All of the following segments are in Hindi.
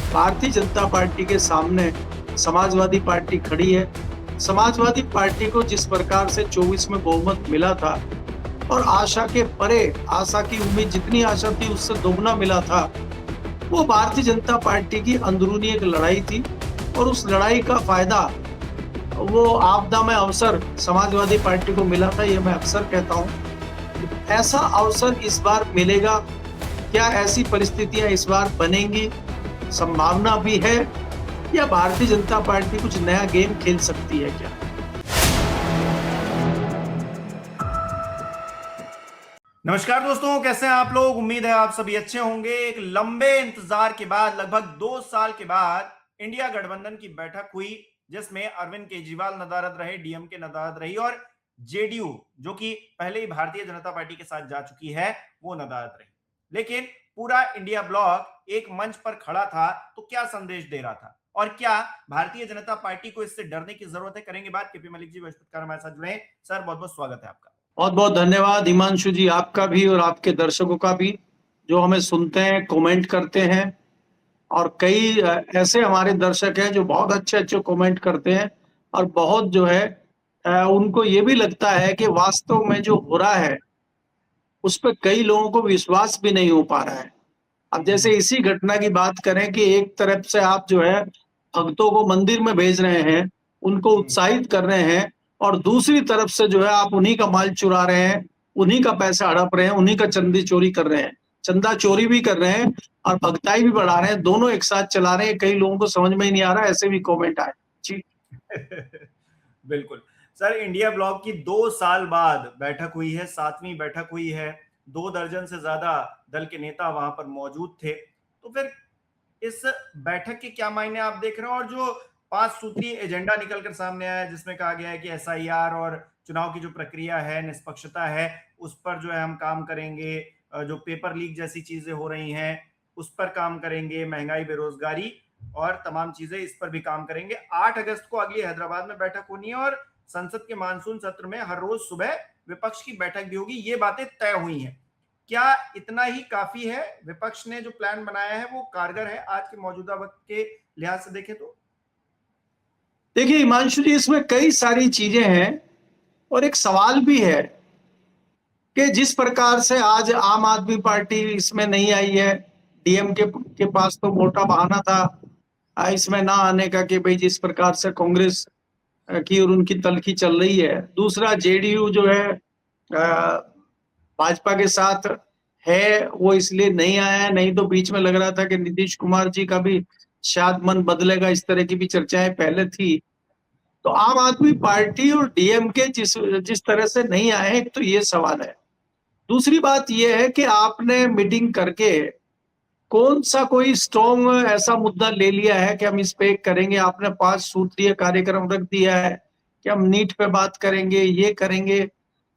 भारतीय जनता पार्टी के सामने समाजवादी पार्टी खड़ी है। समाजवादी पार्टी को जिस प्रकार से 24 में बहुमत मिला था और आशा के परे, आशा की उम्मीद जितनी आशा थी उससे दोगुना मिला था, वो भारतीय जनता पार्टी की अंदरूनी एक लड़ाई थी और उस लड़ाई का फायदा वो आपदा में अवसर समाजवादी पार्टी को मिला था। ये मैं अक्सर कहता हूँ, ऐसा अवसर इस बार मिलेगा क्या? ऐसी परिस्थितियां इस बार बनेंगी, संभावना भी है, या भारतीय जनता पार्टी कुछ नया गेम खेल सकती है क्या? नमस्कार दोस्तों, कैसे हैं आप लोग। उम्मीद है आप सभी अच्छे होंगे। एक लंबे इंतजार के बाद, लगभग 2 साल के बाद इंडिया गठबंधन की बैठक हुई, जिसमें अरविंद केजरीवाल नदारद रहे, डीएमके नदारद रही और जेडीयू, जो कि पहले ही भारतीय जनता पार्टी के साथ जा चुकी है, वो नदारद रही। लेकिन पूरा इंडिया ब्लॉक एक मंच पर खड़ा था, तो क्या संदेश दे रहा था और क्या भारतीय जनता पार्टी को इससे डरने की जरूरत है? करेंगे बात। केपी मलिक जी बृहस्पतिवार हमारे साथ जुड़े। सर, बहुत बहुत स्वागत है आपका। बहुत बहुत धन्यवाद हिमांशु जी, आपका भी और आपके दर्शकों का भी, जो हमें सुनते हैं, कमेंट करते हैं। और कई ऐसे हमारे दर्शक हैं जो बहुत अच्छे अच्छे कमेंट करते हैं और बहुत जो है उनको ये भी लगता है कि वास्तव में जो हो रहा है उस पर कई लोगों को विश्वास भी नहीं हो पा रहा है। अब जैसे इसी घटना की बात करें कि एक तरफ से आप जो है भक्तों को मंदिर में भेज रहे हैं, उनको उत्साहित कर रहे हैं, और दूसरी तरफ से जो है आप उन्हीं का माल चुरा रहे हैं, उन्हीं का पैसा हड़प रहे हैं, उन्हीं का चंदी चोरी कर रहे हैं, चंदा चोरी भी कर रहे हैं और भगताई भी बढ़ा रहे हैं, दोनों एक साथ चला रहे हैं। कई लोगों को समझ में ही नहीं आ रहा, ऐसे भी कमेंट आए जी। बिल्कुल सर, इंडिया ब्लॉक की 2 साल बाद बैठक हुई है, 7वीं बैठक हुई है। 2 दर्जन से ज्यादा दल के नेता वहां पर मौजूद थे। तो फिर इस बैठक के क्या मायने आप देख रहे हो, और जो 5 सूत्रीय एजेंडा निकलकर सामने आया है, जिसमें कहा गया है कि एसआईआर और चुनाव की जो प्रक्रिया है, निष्पक्षता है, उस पर जो है हम काम करेंगे, जो पेपर लीक जैसी चीजें हो रही हैं उस पर काम करेंगे, महंगाई, बेरोजगारी और तमाम चीजें, इस पर भी काम करेंगे। 8 अगस्त को अगली हैदराबाद में बैठक होनी है और संसद के मानसून सत्र में हर रोज सुबह विपक्ष की बैठक भी होगी। ये बातें तय हुई हैं। क्या इतना ही काफी है? विपक्ष ने जो प्लान बनाया है वो कारगर है आज के मौजूदा वक्त के लिहाज से देखें तो? देखिए हिमांशु जी, इसमें कई सारी चीजें हैं और एक सवाल भी है कि जिस प्रकार से आज आम आदमी पार्टी इसमें नहीं आई है, डीएमके के पास तो मोटा बहाना था इसमें ना आने का कि भाई जिस प्रकार से कांग्रेस की और उनकी तलखी चल रही है। दूसरा, जेडीयू जो है भाजपा के साथ है, वो इसलिए नहीं आया है, नहीं तो बीच में लग रहा था कि नीतीश कुमार जी का भी शायद मन बदलेगा, इस तरह की भी चर्चाएं पहले थी। तो आम आदमी पार्टी और डीएमके जिस जिस तरह से नहीं आए, एक तो ये सवाल है। दूसरी बात यह है कि आपने मीटिंग करके कौन सा कोई स्ट्रॉन्ग ऐसा मुद्दा ले लिया है कि हम इस पे करेंगे। आपने 5 सूत्रीय कार्यक्रम रख दिया है कि हम नीट पे बात करेंगे, ये करेंगे।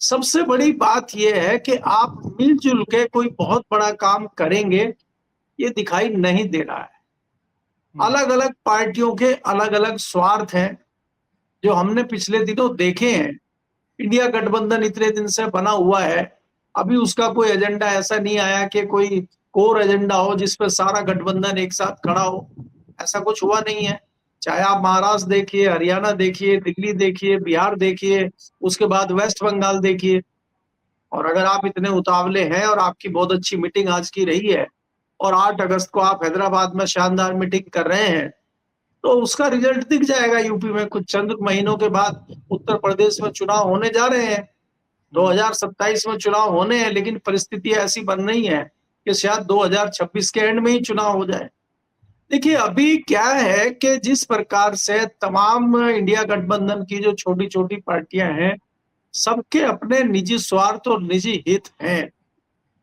सबसे बड़ी बात यह है कि आप मिलजुल के कोई बहुत बड़ा काम करेंगे, ये दिखाई नहीं दे रहा है। अलग अलग पार्टियों के अलग अलग स्वार्थ हैं जो हमने पिछले दिनों देखे हैं। इंडिया गठबंधन इतने दिन से बना हुआ है, अभी उसका कोई एजेंडा ऐसा नहीं आया कि कोई कोर एजेंडा हो जिस पर सारा गठबंधन एक साथ खड़ा हो। ऐसा कुछ हुआ नहीं है। चाहे आप महाराष्ट्र देखिए, हरियाणा देखिए, दिल्ली देखिए, बिहार देखिए, उसके बाद वेस्ट बंगाल देखिए। और अगर आप इतने उतावले हैं और आपकी बहुत अच्छी मीटिंग आज की रही है और 8 अगस्त को आप हैदराबाद में शानदार मीटिंग कर रहे हैं, तो उसका रिजल्ट दिख जाएगा यूपी में। कुछ चंद महीनों के बाद उत्तर प्रदेश में चुनाव होने जा रहे हैं, 2027 में चुनाव होने हैं, लेकिन परिस्थिति ऐसी बन रही है कि शायद 2026 के एंड में ही चुनाव हो जाए। देखिए अभी क्या है कि जिस प्रकार से तमाम इंडिया गठबंधन की जो छोटी छोटी पार्टियां हैं, सबके अपने निजी स्वार्थ और निजी हित हैं,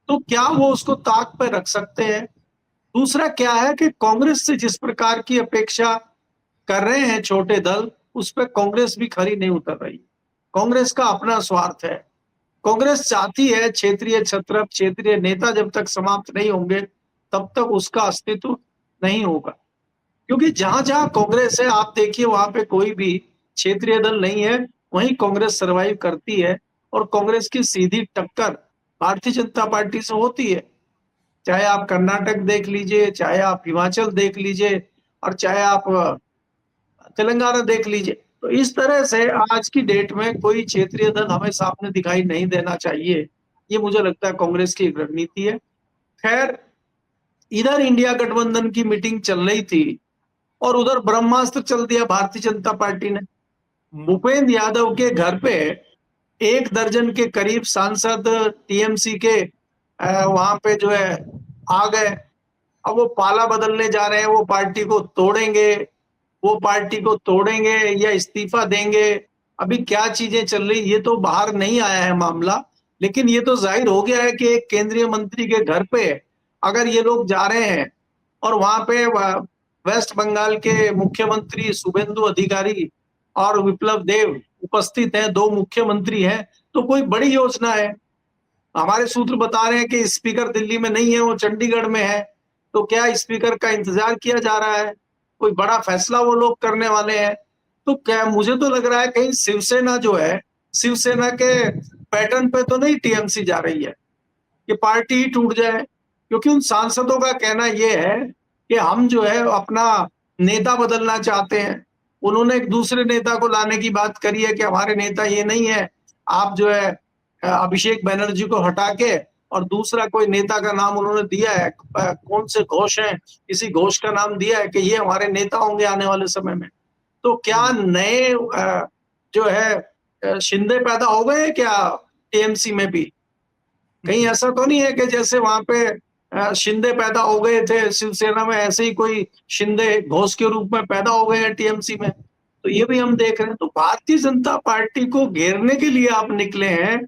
तो क्या वो उसको ताक पे रख सकते हैं? दूसरा क्या है कि कांग्रेस से जिस प्रकार की अपेक्षा कर रहे हैं छोटे दल, उस पर कांग्रेस भी खरी नहीं उतर रही। कांग्रेस का अपना स्वार्थ है। कांग्रेस चाहती है क्षेत्रीय छत्रप, क्षेत्रीय नेता जब तक समाप्त नहीं होंगे तब तक उसका अस्तित्व नहीं होगा। क्योंकि जहां जहां कांग्रेस है, आप देखिए वहां पे कोई भी क्षेत्रीय दल नहीं है, वहीं कांग्रेस सरवाइव करती है और कांग्रेस की सीधी टक्कर भारतीय जनता पार्टी से होती है। चाहे आप कर्नाटक देख लीजिए, चाहे आप हिमाचल देख लीजिए, और चाहे आप तेलंगाना देख लीजिए। तो इस तरह से आज की डेट में कोई क्षेत्रीय दल हमें सामने दिखाई नहीं देना चाहिए, ये मुझे लगता है कांग्रेस की एक रणनीति है। खैर, इधर इंडिया गठबंधन की मीटिंग चल रही थी और उधर ब्रह्मास्त्र चल दिया भारतीय जनता पार्टी ने। भूपेंद्र यादव के घर पे 1 दर्जन के करीब सांसद टीएमसी के वहां पे जो है आ गए। अब वो पाला बदलने जा रहे हैं, वो पार्टी को तोड़ेंगे, वो पार्टी को तोड़ेंगे या इस्तीफा देंगे। अभी क्या चीजें चल रही ये तो बाहर नहीं आया है मामला, लेकिन ये तो जाहिर हो गया है कि एक केंद्रीय मंत्री के घर पे अगर ये लोग जा रहे हैं और वहां पे वेस्ट बंगाल के मुख्यमंत्री शुभेंदु अधिकारी और विप्लव देव उपस्थित हैं, 2 मुख्यमंत्री हैं, तो कोई बड़ी योजना है। हमारे सूत्र बता रहे हैं कि स्पीकर दिल्ली में नहीं है, वो चंडीगढ़ में है। तो क्या स्पीकर का इंतजार किया जा रहा है? कोई बड़ा फैसला वो लोग करने वाले हैं? तो क्या, मुझे तो लग रहा है कहीं शिवसेना जो है, शिवसेना के पैटर्न पे तो नहीं टीएमसी जा रही है कि पार्टी ही टूट जाए। क्योंकि उन सांसदों का कहना यह है कि हम जो है अपना नेता बदलना चाहते हैं। उन्होंने एक दूसरे नेता को लाने की बात करी है कि हमारे नेता ये नहीं है, आप जो है अभिषेक बनर्जी को हटा के और दूसरा कोई नेता का नाम उन्होंने दिया है। कौन से घोष हैं, किसी घोष का नाम दिया है कि ये हमारे नेता होंगे आने वाले समय में। तो क्या नए जो है शिंदे पैदा हो गए क्या टीएमसी में भी? कहीं ऐसा तो नहीं है कि जैसे वहां पे शिंदे पैदा हो गए थे शिवसेना में, ऐसे ही कोई शिंदे घोष के रूप में पैदा हो गए हैं टीएमसी में? तो ये भी हम देख रहे हैं। तो भारतीय जनता पार्टी को घेरने के लिए आप निकले हैं,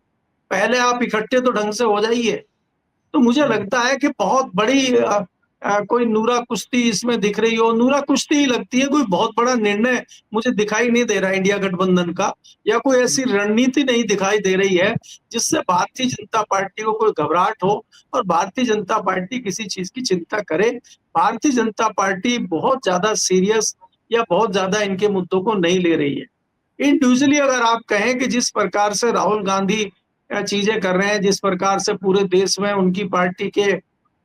पहले आप इकट्ठे तो ढंग से हो जाइए। तो मुझे लगता है कि बहुत बड़ी कोई नूरा कुश्ती इसमें दिख रही हो, नूरा कुश्ती ही लगती है। कोई बहुत बड़ा निर्णय मुझे दिखाई नहीं दे रहा इंडिया गठबंधन का, या कोई ऐसी रणनीति नहीं दिखाई दे रही है जिससे भारतीय जनता पार्टी को कोई घबराहट हो और भारतीय जनता पार्टी किसी चीज की चिंता करे। भारतीय जनता पार्टी बहुत ज्यादा सीरियस या बहुत ज्यादा इनके मुद्दों को नहीं ले रही है। इंडिविजुअली अगर आप कहें कि जिस प्रकार से राहुल गांधी चीजें कर रहे हैं, जिस प्रकार से पूरे देश में उनकी पार्टी के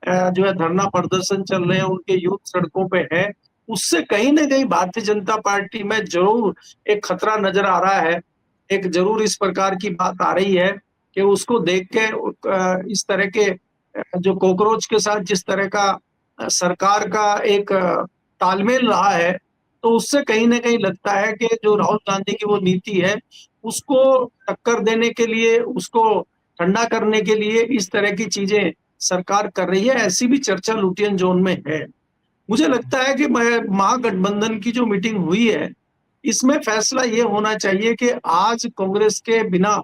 जो है धरना प्रदर्शन चल रहे हैं, उनके यूथ सड़कों पे है, उससे कहीं ना कहीं भारतीय जनता पार्टी में जरूर एक खतरा नजर आ रहा है। एक जरूर इस प्रकार की बात आ रही है कि उसको देख के इस तरह के जो कॉकरोच के साथ जिस तरह का सरकार का एक तालमेल रहा है, तो उससे कहीं ना कहीं लगता है कि जो राहुल गांधी की वो नीति है उसको टक्कर देने के लिए, उसको ठंडा करने के लिए इस तरह की चीजें सरकार कर रही है। ऐसी भी चर्चा लुटियन जोन में है। मुझे लगता है कि महागठबंधन की जो मीटिंग हुई है, इसमें फैसला ये होना चाहिए कि आज कांग्रेस के बिना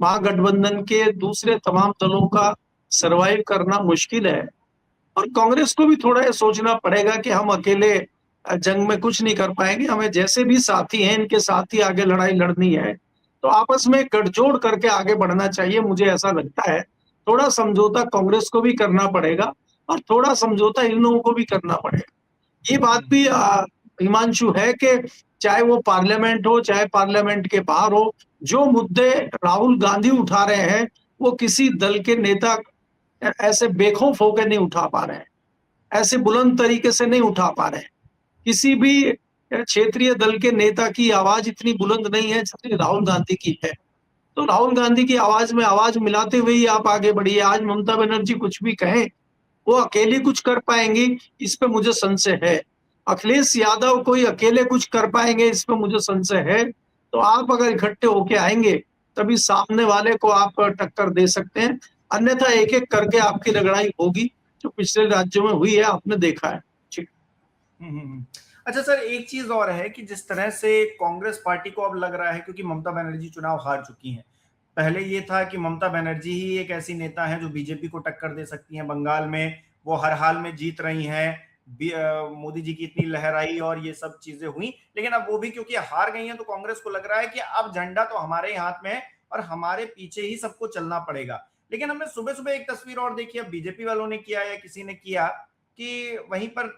महागठबंधन के दूसरे तमाम दलों का सरवाइव करना मुश्किल है। और कांग्रेस को भी थोड़ा ये सोचना पड़ेगा कि हम अकेले जंग में कुछ नहीं कर पाएंगे, हमें जैसे भी साथी हैं इनके साथ ही आगे लड़ाई लड़नी है। तो आपस में गठजोड़ करके आगे बढ़ना चाहिए, मुझे ऐसा लगता है। थोड़ा समझौता कांग्रेस को भी करना पड़ेगा और थोड़ा समझौता इन लोगों को भी करना पड़ेगा। ये बात भी हिमांशु है कि चाहे वो पार्लियामेंट हो चाहे पार्लियामेंट के बाहर हो, जो मुद्दे राहुल गांधी उठा रहे हैं वो किसी दल के नेता ऐसे बेखौफ होकर नहीं उठा पा रहे हैं, ऐसे बुलंद तरीके से नहीं उठा पा रहे हैं। किसी भी क्षेत्रीय दल के नेता की आवाज इतनी बुलंद नहीं है जितनी राहुल गांधी की है। तो राहुल गांधी की आवाज में आवाज मिलाते हुए ही आप आगे बढ़िए। आज ममता बनर्जी कुछ भी कहें, वो अकेली कुछ कर पाएंगी, इस पे मुझे संशय है। अखिलेश यादव कोई अकेले कुछ कर पाएंगे, इस पे मुझे संशय है। तो आप अगर इकट्ठे होके आएंगे तभी सामने वाले को आप टक्कर दे सकते हैं, अन्यथा एक एक करके आपकी रगड़ाई होगी, जो पिछले राज्यों में हुई है, आपने देखा है। ठीक। अच्छा सर, एक चीज और है कि जिस तरह से कांग्रेस पार्टी को अब लग रहा है, क्योंकि ममता बनर्जी चुनाव हार चुकी हैं। पहले ये था कि ममता बनर्जी ही एक ऐसी नेता है जो बीजेपी को टक्कर दे सकती है। बंगाल में वो हर हाल में जीत रही हैं, मोदी जी की इतनी लहराई और ये सब चीजें हुई, लेकिन अब वो भी क्योंकि हार गई हैं तो कांग्रेस को लग रहा है कि अब झंडा तो हमारे ही हाथ में है और हमारे पीछे ही सबको चलना पड़ेगा। लेकिन हमने सुबह सुबह एक तस्वीर और देखी, अब बीजेपी वालों ने किया या किसी ने किया, कि वहीं पर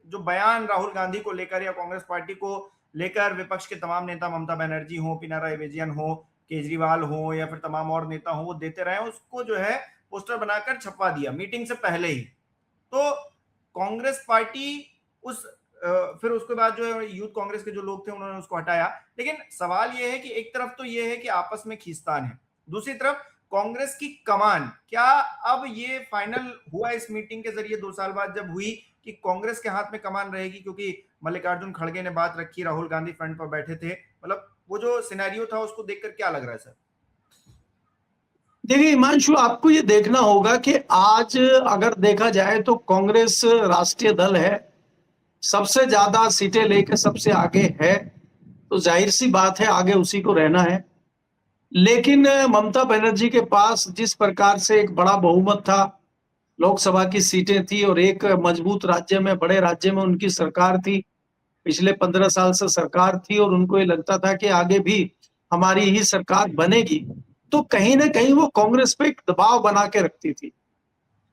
जो बयान राहुल गांधी को लेकर या कांग्रेस पार्टी को लेकर विपक्ष के तमाम नेता, ममता बनर्जी हो, पिनाराई विजयन हो, केजरीवाल हो या फिर तमाम और नेता हो, वो देते रहे, उसको जो है पोस्टर बनाकर छपवा दिया मीटिंग से पहले ही। तो कांग्रेस पार्टी उस फिर उसके बाद जो है यूथ कांग्रेस के जो लोग थे उन्होंने उसको हटाया। लेकिन सवाल यह है कि एक तरफ तो यह है कि आपस में खींचतान है, दूसरी तरफ कांग्रेस की कमान, क्या अब ये फाइनल हुआ इस मीटिंग के जरिए 2 साल बाद जब हुई कि कांग्रेस के हाथ में कमान रहेगी? क्योंकि मल्लिकार्जुन खड़गे ने बात रखी, राहुल गांधी फ्रंट पर बैठे थे, मतलब वो जो सिनेरियो था उसको देखकर क्या लग रहा है सर? देखिए हिमांशु, आपको ये देखना होगा कि आज अगर देखा जाए तो कांग्रेस राष्ट्रीय दल है, सबसे ज्यादा सीटें लेकर सबसे आगे है, तो जाहिर सी बात है आगे उसी को रहना है। लेकिन ममता बनर्जी के पास जिस प्रकार से एक बड़ा बहुमत था, लोकसभा की सीटें थी और एक मजबूत राज्य में, बड़े राज्य में उनकी सरकार थी, पिछले 15 साल से सरकार थी और उनको ये लगता था कि आगे भी हमारी ही सरकार बनेगी, तो कहीं ना कहीं वो कांग्रेस पे एक दबाव बना के रखती थी।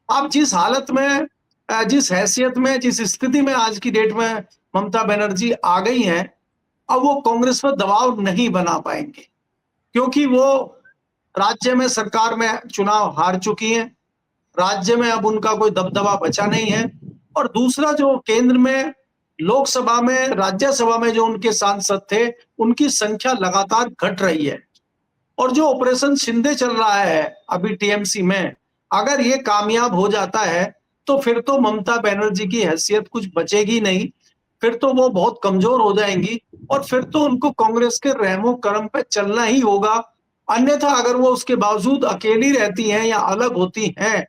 अब जिस हालत में, जिस हैसियत में, जिस स्थिति में आज की डेट में ममता बनर्जी आ गई हैं, अब वो कांग्रेस पर दबाव नहीं बना पाएंगे, क्योंकि वो राज्य में सरकार में चुनाव हार चुकी हैं, राज्य में अब उनका कोई दबदबा बचा नहीं है। और दूसरा, जो केंद्र में, लोकसभा में, राज्यसभा में जो उनके सांसद थे, उनकी संख्या लगातार घट रही है। और जो ऑपरेशन शिंदे चल रहा है अभी टीएमसी में, अगर ये कामयाब हो जाता है तो फिर तो ममता बनर्जी की हैसियत कुछ बचेगी नहीं, फिर तो वो बहुत कमजोर हो जाएंगी और फिर तो उनको कांग्रेस के रहमो करम पे चलना ही होगा। अन्यथा अगर वो उसके बावजूद अकेली रहती हैं या अलग होती हैं,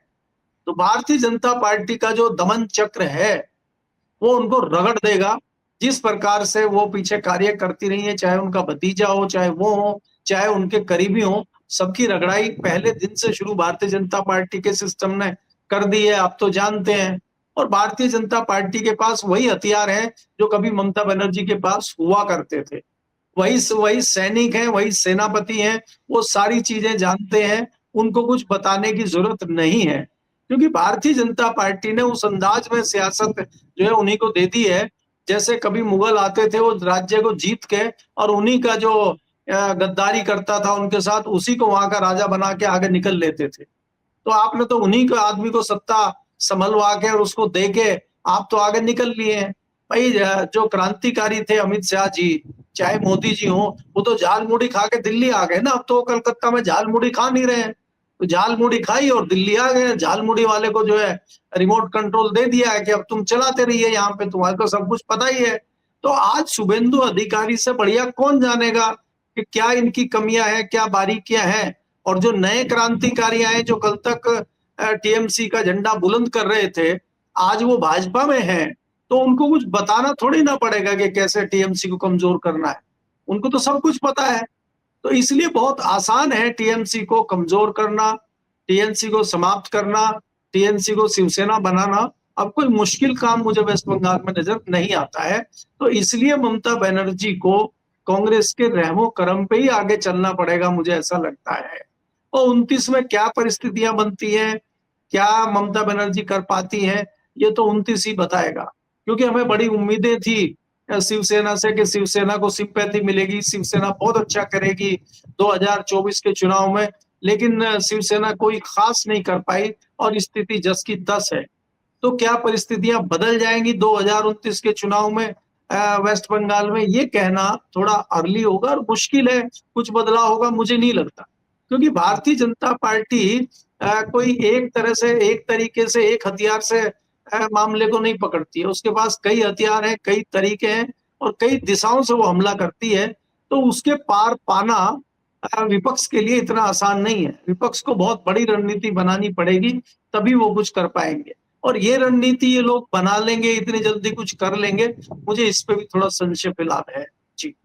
तो भारतीय जनता पार्टी का जो दमन चक्र है वो उनको रगड़ देगा। जिस प्रकार से वो पीछे कार्य करती रही है, चाहे उनका भतीजा हो, चाहे वो हो, चाहे उनके करीबी हो, सबकी रगड़ाई पहले दिन से शुरू भारतीय जनता पार्टी के सिस्टम ने कर दी है, आप तो जानते हैं। और भारतीय जनता पार्टी के पास वही हथियार है जो कभी ममता बनर्जी के पास हुआ करते थे। वही वही सैनिक हैं, वही सेनापति हैं, वो सारी चीजें जानते हैं, उनको कुछ बताने की जरूरत नहीं है, क्योंकि भारतीय जनता पार्टी ने उस अंदाज में सियासत जो है उन्हीं को दे दी है। जैसे कभी मुगल आते थे, वो राज्य को जीत के और उन्हीं का जो गद्दारी करता था उनके साथ, उसी को वहां का राजा बना के आगे निकल लेते थे। तो आपने तो उन्हीं को आदमी को सत्ता संभलवा के और उसको दे के आप तो आगे निकल लिए हैं। भाई जो क्रांतिकारी थे अमित शाह जी, चाहे मोदी जी हो, वो तो झाल मुड़ी खा के दिल्ली आ गए ना, अब तो कलकत्ता में झाल मुड़ी खा नहीं रहे हैं। तो झाल मुड़ी खाई और दिल्ली आ गए। झाल मुड़ी वाले को जो है रिमोट कंट्रोल दे दिया है कि अब तुम चलाते रहिए, यहाँ पे तुम्हारे को सब कुछ पता ही है। तो आज शुभेंदु अधिकारी से बढ़िया कौन जानेगा कि क्या इनकी कमियां हैं, क्या बारीकियां हैं। और जो नए क्रांतिकारी आए, जो कल तक टीएमसी का झंडा बुलंद कर रहे थे, आज वो भाजपा में हैं, तो उनको कुछ बताना थोड़ी ना पड़ेगा कि कैसे टीएमसी को कमजोर करना है, उनको तो सब कुछ पता है। तो इसलिए बहुत आसान है टीएमसी को कमजोर करना, टीएमसी को समाप्त करना, टीएमसी को शिवसेना बनाना। अब कोई मुश्किल काम मुझे वेस्ट बंगाल में नजर नहीं आता है। तो इसलिए ममता बनर्जी को कांग्रेस के रहमो करम पे ही आगे चलना पड़ेगा, मुझे ऐसा लगता है। और 29 में क्या परिस्थितियां बनती हैं, क्या ममता बनर्जी कर पाती हैं, ये तो 29 ही बताएगा। क्योंकि हमें बड़ी उम्मीदें थी शिवसेना से कि शिवसेना को सिंपैथी मिलेगी, शिवसेना बहुत अच्छा करेगी 2024 के चुनाव में, लेकिन शिवसेना कोई खास नहीं कर पाई और स्थिति जस की तस है। तो क्या परिस्थितियां बदल जाएंगी 2029 के चुनाव में वेस्ट बंगाल में, ये कहना थोड़ा अर्ली होगा और मुश्किल है। कुछ बदलाव होगा मुझे नहीं लगता, क्योंकि भारतीय जनता पार्टी कोई एक तरह से, एक तरीके से, एक हथियार से मामले को नहीं पकड़ती है। उसके पास कई हथियार हैं, कई तरीके हैं और कई दिशाओं से वो हमला करती है। तो उसके पार पाना विपक्ष के लिए इतना आसान नहीं है। विपक्ष को बहुत बड़ी रणनीति बनानी पड़ेगी, तभी वो कुछ कर पाएंगे। और ये रणनीति ये लोग बना लेंगे, इतनी जल्दी कुछ कर लेंगे, मुझे इस पे भी थोड़ा संशय फिलहाल है जी।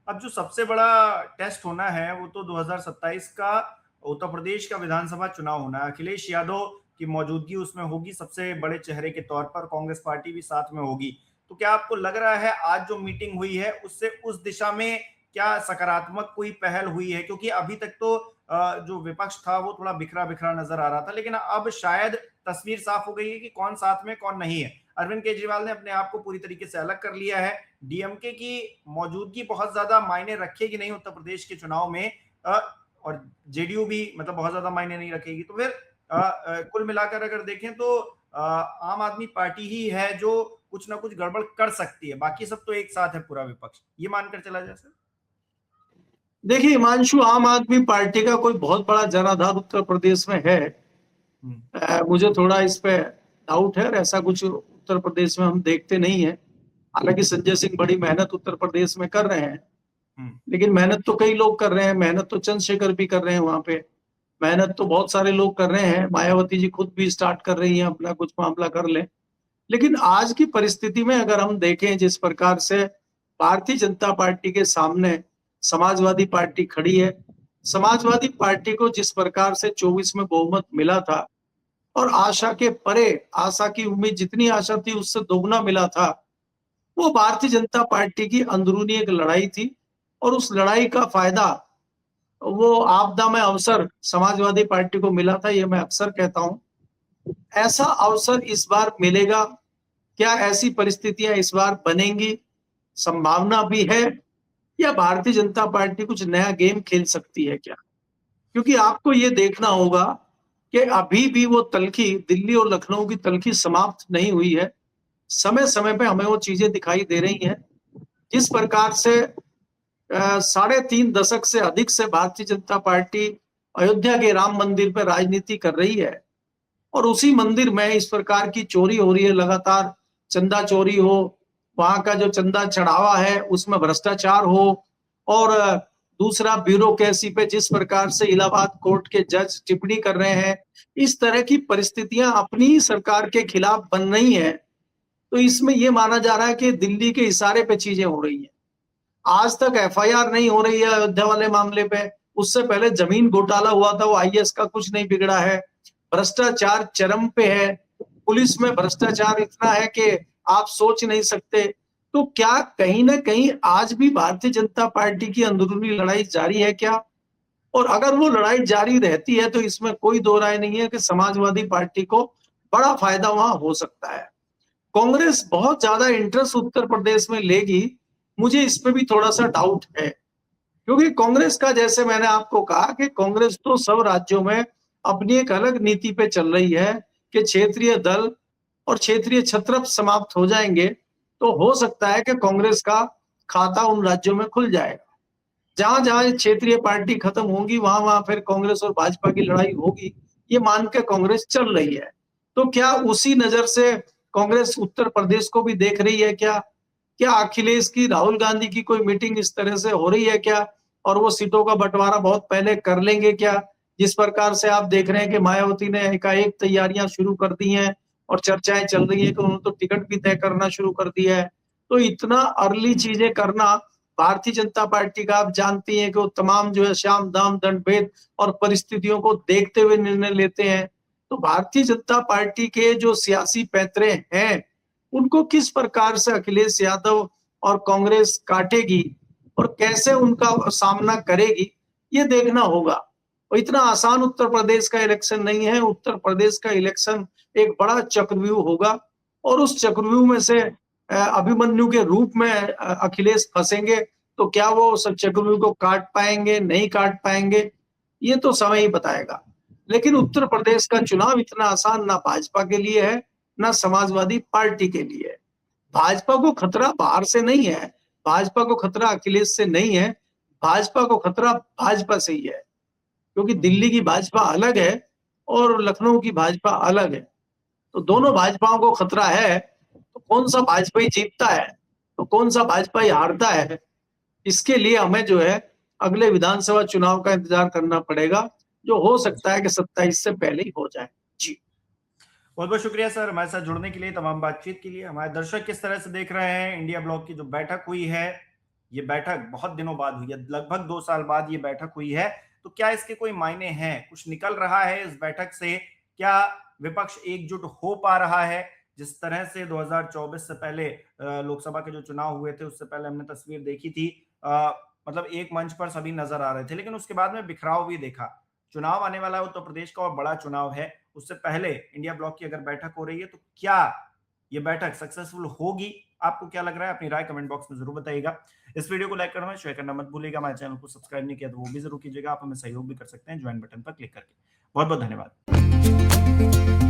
अब जो सबसे बड़ा टेस्ट होना है वो तो 2027 का उत्तर प्रदेश का विधानसभा चुनाव होना है। अखिलेश यादव की मौजूदगी उसमें होगी सबसे बड़े चेहरे के तौर पर, कांग्रेस पार्टी भी साथ में होगी। तो क्या आपको लग रहा है आज जो मीटिंग हुई है उससे उस दिशा में क्या सकारात्मक कोई पहल हुई है? क्योंकि अभी तक तो जो विपक्ष था वो थोड़ा बिखरा बिखरा नजर आ रहा था, लेकिन अब शायद तस्वीर साफ हो गई है कि कौन साथ में कौन नहीं है। अरविंद केजरीवाल ने अपने आप को पूरी तरीके से अलग कर लिया है। डीएमके की मौजूदगी बहुत ज्यादा मायने रखेगी नहीं उत्तर प्रदेश के चुनाव में, और जेडीयू भी मतलब बहुत ज्यादा मायने नहीं रखेगी। तो फिर कुल मिलाकर अगर देखें तो आम आदमी पार्टी ही है जो कुछ ना कुछ गड़बड़ कर सकती है, बाकी सब तो एक साथ है पूरा विपक्ष, ये मानकर चला जाए सर? देखिए हिमांशु, आम आदमी पार्टी का कोई बहुत बड़ा जनाधार उत्तर प्रदेश में है। मुझे थोड़ा इस पे डाउट है, और ऐसा कुछ उत्तर प्रदेश में हम देखते नहीं है। हालांकि संजय सिंह बड़ी मेहनत उत्तर प्रदेश में कर रहे हैं, लेकिन मेहनत तो कई लोग कर रहे हैं, मेहनत तो चंद्रशेखर भी कर रहे हैं वहां पे, मेहनत तो बहुत सारे लोग कर रहे हैं, मायावती जी खुद भी स्टार्ट कर रही हैं, अपना कुछ मामला कर ले। लेकिन आज की परिस्थिति में अगर हम देखें जिस प्रकार से भारतीय जनता पार्टी के सामने समाजवादी पार्टी खड़ी है, समाजवादी पार्टी को जिस प्रकार से 24 में बहुमत मिला था, और आशा के परे, आशा की उम्मीद जितनी आशा थी उससे दोगुना मिला था, वो भारतीय जनता पार्टी की अंदरूनी एक लड़ाई थी। और उस लड़ाई का फायदा, वो आपदा में अवसर समाजवादी पार्टी को मिला था, ये मैं अक्सर कहता हूं। ऐसा अवसर इस बार मिलेगा क्या? ऐसी परिस्थितियां इस बार बनेंगी, संभावना भी है, या भारतीय जनता पार्टी कुछ नया गेम खेल सकती है क्या? क्योंकि आपको ये देखना होगा कि अभी भी वो तल्खी, दिल्ली और लखनऊ की तल्खी समाप्त नहीं हुई है। समय समय पे हमें वो चीजें दिखाई दे रही हैं। जिस प्रकार से 3.5 दशक से अधिक से भारतीय जनता पार्टी अयोध्या के राम मंदिर पर राजनीति कर रही है, और उसी मंदिर में इस प्रकार की चोरी हो रही है, लगातार चंदा चोरी हो, वहां का जो चंदा चढ़ावा है उसमें भ्रष्टाचार हो, और दूसरा ब्यूरोक्रेसी पे जिस प्रकार से इलाहाबाद कोर्ट के जज टिप्पणी कर रहे हैं, इस तरह की परिस्थितियां अपनी सरकार के खिलाफ बन रही हैं। तो इसमें यह माना जा रहा है कि दिल्ली के इशारे पे चीजें हो रही हैं। आज तक एफआईआर नहीं हो रही है अयोध्या वाले मामले पे, उससे पहले जमीन घोटाला हुआ था, वो आईएएस का कुछ नहीं बिगड़ा है। भ्रष्टाचार चरम पे है, पुलिस में भ्रष्टाचार इतना है कि आप सोच नहीं सकते। तो क्या कहीं ना कहीं आज भी भारतीय जनता पार्टी की अंदरूनी लड़ाई जारी है क्या? और अगर वो लड़ाई जारी रहती है तो इसमें कोई दो राय नहीं है कि समाजवादी पार्टी को बड़ा फायदा वहां हो सकता है। कांग्रेस बहुत ज्यादा इंटरेस्ट उत्तर प्रदेश में लेगी, मुझे इस पे भी थोड़ा सा डाउट है। क्योंकि कांग्रेस का, जैसे मैंने आपको कहा कि कांग्रेस तो सब राज्यों में अपनी एक अलग नीति पे चल रही है कि क्षेत्रीय दल और क्षेत्रीय छत्रप समाप्त हो जाएंगे तो हो सकता है कि कांग्रेस का खाता उन राज्यों में खुल जाएगा। जहां जहां क्षेत्रीय पार्टी खत्म होंगी वहां वहां फिर कांग्रेस और भाजपा की लड़ाई होगी, ये मान के कांग्रेस चल रही है। तो क्या उसी नजर से कांग्रेस उत्तर प्रदेश को भी देख रही है क्या? क्या अखिलेश की, राहुल गांधी की कोई मीटिंग इस तरह से हो रही है क्या? और वो सीटों का बंटवारा बहुत पहले कर लेंगे क्या? जिस प्रकार से आप देख रहे हैं कि मायावती ने एकाएक तैयारियां शुरू कर दी हैं और चर्चाएं चल रही है कि उन्होंने तो टिकट भी तय करना शुरू कर दिया है। तो इतना अर्ली चीजें करना भारतीय जनता पार्टी का, आप जानती हैं कि वो तमाम जो है श्याम दाम दंड भेद और परिस्थितियों को देखते हुए निर्णय लेते हैं। तो भारतीय जनता पार्टी के जो सियासी पैतरे हैं उनको किस प्रकार से अखिलेश यादव और कांग्रेस काटेगी और कैसे उनका सामना करेगी, ये देखना होगा। और इतना आसान उत्तर प्रदेश का इलेक्शन नहीं है। उत्तर प्रदेश का इलेक्शन एक बड़ा चक्रव्यूह होगा, और उस चक्रव्यूह में से अभिमन्यु के रूप में अखिलेश फंसेंगे तो क्या वो उस चक्रव्यूह को काट पाएंगे, नहीं काट पाएंगे, ये तो समय ही बताएगा। लेकिन उत्तर प्रदेश का चुनाव इतना आसान ना भाजपा के लिए है ना समाजवादी पार्टी के लिए है। भाजपा को खतरा बाहर से नहीं है, भाजपा को खतरा अखिलेश से नहीं है, भाजपा को खतरा भाजपा से ही है। क्योंकि दिल्ली की भाजपा अलग है और लखनऊ की भाजपा अलग है। तो दोनों भाजपाओं को खतरा है। तो कौन सा भाजपा ही जीतता है तो कौन सा भाजपा ही हारता है, इसके लिए हमें जो है अगले विधानसभा चुनाव का इंतजार करना पड़ेगा, जो हो सकता है कि 27 से पहले ही हो जाए। जी, बहुत बहुत शुक्रिया सर हमारे साथ जुड़ने के लिए, तमाम बातचीत के लिए। हमारे दर्शक किस तरह से देख रहे हैं इंडिया ब्लॉक की जो बैठक हुई है, ये बैठक बहुत दिनों बाद हुई है, लगभग 2 साल बाद ये बैठक हुई है। तो क्या इसके कोई मायने हैं, कुछ निकल रहा है इस बैठक से? क्या विपक्ष एकजुट हो पा रहा है? जिस तरह से 2024 से पहले लोकसभा के जो चुनाव हुए थे उससे पहले हमने तस्वीर देखी थी, मतलब एक मंच पर सभी नजर आ रहे थे, लेकिन उसके बाद में बिखराव भी देखा। चुनाव आने वाला है उत्तर प्रदेश का और बड़ा चुनाव है, उससे पहले इंडिया ब्लॉक की अगर बैठक हो रही है तो क्या ये बैठक सक्सेसफुल होगी? आपको क्या लग रहा है? अपनी राय कमेंट बॉक्स में जरूर बताइएगा। इस वीडियो को लाइक करना, शेयर करना मत भूलिएगा। हमारे चैनल को सब्सक्राइब नहीं किया तो वो भी जरूर कीजिएगा। आप हमें सहयोग भी कर सकते हैं ज्वाइन बटन पर क्लिक करके। बहुत बहुत धन्यवाद।